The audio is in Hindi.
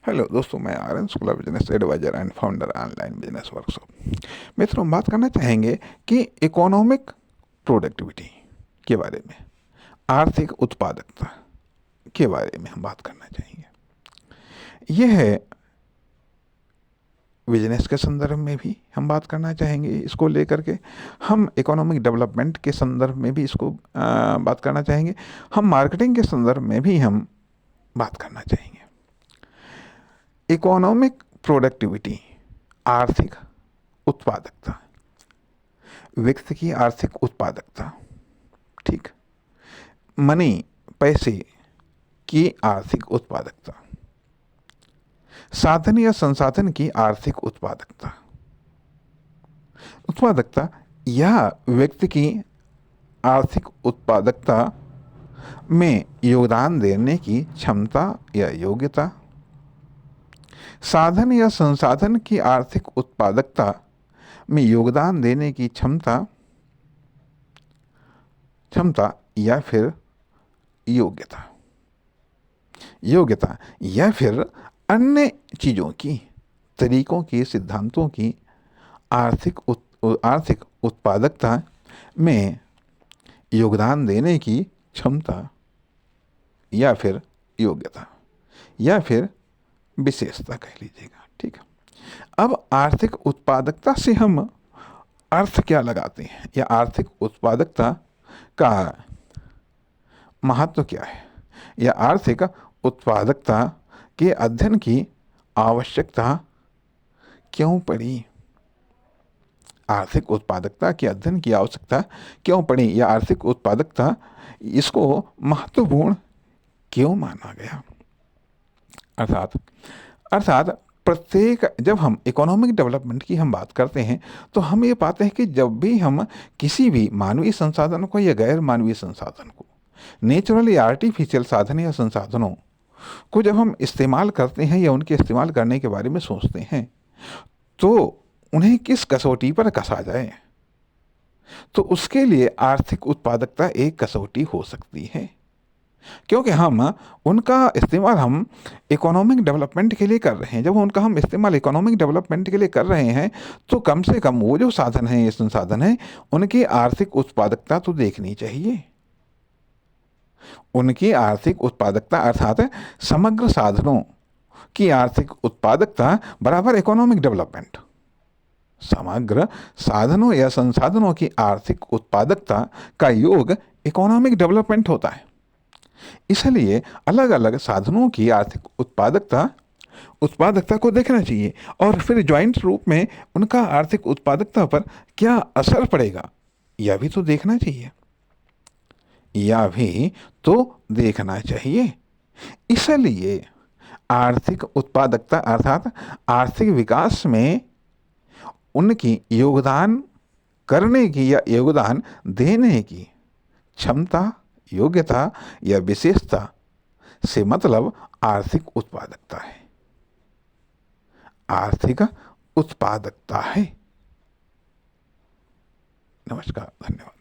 हेलो दोस्तों, मैं Aryan school of business advisor and founder online business workshop. मित्रों, हम बात करना चाहेंगे कि इकोनॉमिक प्रोडक्टिविटी के बारे में, आर्थिक उत्पादकता के बारे में हम बात करना चाहेंगे। यह है बिजनेस के संदर्भ में भी हम बात करना चाहेंगे इसको लेकर के। हम इकोनॉमिक डेवलपमेंट के संदर्भ में भी इसको बात करना चाहेंगे। हम मार्केटिंग के संदर्भ में भी हम बात करना चाहेंगे। इकोनॉमिक प्रोडक्टिविटी, आर्थिक उत्पादकता, व्यक्ति की आर्थिक उत्पादकता, ठीक, मनी, पैसे की आर्थिक उत्पादकता, साधन या संसाधन की आर्थिक उत्पादकता। उत्पादकता यह व्यक्ति की आर्थिक उत्पादकता में योगदान देने की क्षमता या योग्यता, साधन या संसाधन की आर्थिक उत्पादकता में योगदान देने की क्षमता या फिर योग्यता या फिर अन्य चीज़ों की, तरीकों की, सिद्धांतों की आर्थिक उत्पादकता में योगदान देने की क्षमता या फिर योग्यता या फिर विशेषता कह लीजिएगा, ठीक है। अब आर्थिक उत्पादकता से हम अर्थ क्या लगाते हैं या आर्थिक उत्पादकता का महत्व क्या है या आर्थिक उत्पादकता के अध्ययन की आवश्यकता क्यों पड़ी, आर्थिक उत्पादकता के अध्ययन की आवश्यकता क्यों पड़ी या आर्थिक उत्पादकता इसको महत्वपूर्ण क्यों माना गया। अर्थात प्रत्येक, जब हम इकोनॉमिक डेवलपमेंट की हम बात करते हैं तो हम ये पाते हैं कि जब भी हम किसी भी मानवीय संसाधन को या गैर मानवीय संसाधन को, नेचुरल या आर्टिफिशियल साधन या संसाधनों को जब हम इस्तेमाल करते हैं या उनके इस्तेमाल करने के बारे में सोचते हैं तो उन्हें किस कसौटी पर कसा जाए, तो उसके लिए आर्थिक उत्पादकता एक कसौटी हो सकती है। क्योंकि हम उनका इस्तेमाल हम इकोनॉमिक डेवलपमेंट के लिए कर रहे हैं। जब उनका हम इस्तेमाल इकोनॉमिक डेवलपमेंट के लिए कर रहे हैं तो कम से कम वो जो साधन हैं, ये संसाधन हैं, उनकी आर्थिक उत्पादकता तो देखनी चाहिए। उनकी आर्थिक उत्पादकता अर्थात समग्र साधनों की आर्थिक उत्पादकता बराबर इकोनॉमिक डेवलपमेंट। समग्र साधनों या संसाधनों की आर्थिक उत्पादकता का योग इकोनॉमिक डेवलपमेंट होता है। इसलिए अलग अलग साधनों की आर्थिक उत्पादकता को देखना चाहिए और फिर ज्वाइंट रूप में उनका आर्थिक उत्पादकता पर क्या असर पड़ेगा यह भी तो देखना चाहिए। इसलिए आर्थिक उत्पादकता अर्थात आर्थिक विकास में उनकी योगदान करने की या योगदान देने की क्षमता, योग्यता या विशेषता से मतलब आर्थिक उत्पादकता है, आर्थिक उत्पादकता है। नमस्कार, धन्यवाद।